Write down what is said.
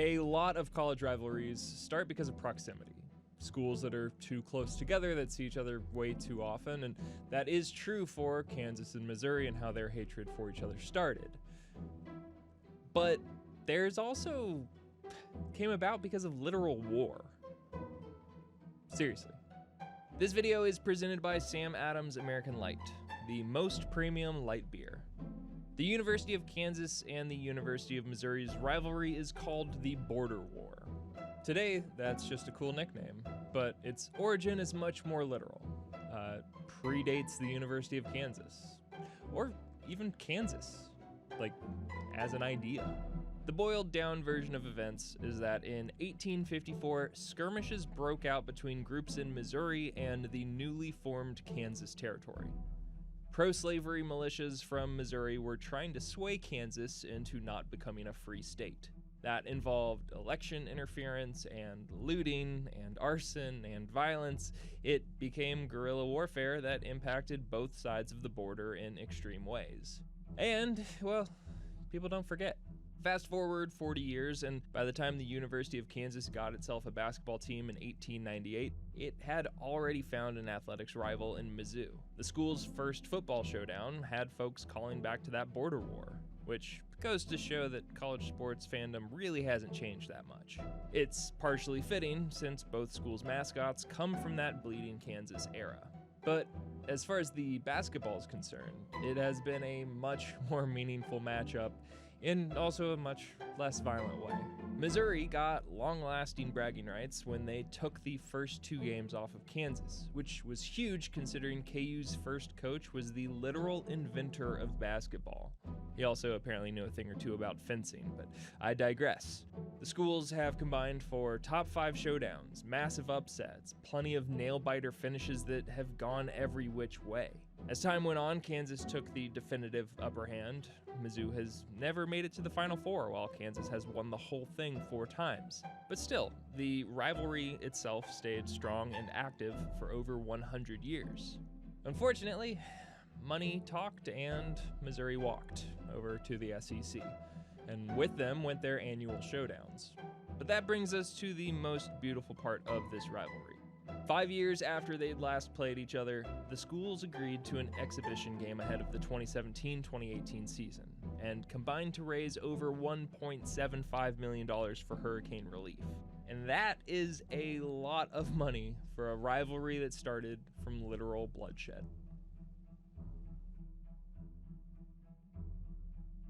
A lot of college rivalries start because of proximity. Schools that are too close together that see each other way too often, and that is true for Kansas and Missouri and how their hatred for each other started. But there's also came about because of literal war. Seriously. This video is presented by Sam Adams American Light, the most premium light beer. The University of Kansas and the University of Missouri's rivalry is called the Border War. Today, that's just a cool nickname, but its origin is much more literal. Predates the University of Kansas, or even Kansas, like as an idea. The boiled down version of events is that in 1854, skirmishes broke out between groups in Missouri and the newly formed Kansas Territory. Pro-slavery militias from Missouri were trying to sway Kansas into not becoming a free state. That involved election interference and looting and arson and violence. It became guerrilla warfare that impacted both sides of the border in extreme ways. And, well, people don't forget. Fast forward 40 years, and by the time the University of Kansas got itself a basketball team in 1898, it had already found an athletics rival in Mizzou. The school's first football showdown had folks calling back to that border war, which goes to show that college sports fandom really hasn't changed that much. It's partially fitting since both schools' mascots come from that bleeding Kansas era. But as far as the basketball is concerned, it has been a much more meaningful matchup in also a much less violent way. Missouri got long-lasting bragging rights when they took the first two games off of Kansas, which was huge considering KU's first coach was the literal inventor of basketball. He also apparently knew a thing or two about fencing, but I digress. The schools have combined for top 5 showdowns, massive upsets, plenty of nail-biter finishes that have gone every which way. As time went on, Kansas took the definitive upper hand. Mizzou has never made it to the Final Four, while Kansas has won the whole thing 4 times. But still, the rivalry itself stayed strong and active for over 100 years. Unfortunately, money talked and Missouri walked over to the SEC, and with them went their annual showdowns. But that brings us to the most beautiful part of this rivalry. 5 years after they'd last played each other, the schools agreed to an exhibition game ahead of the 2017-2018 season, and combined to raise over $1.75 million for hurricane relief. And that is a lot of money for a rivalry that started from literal bloodshed.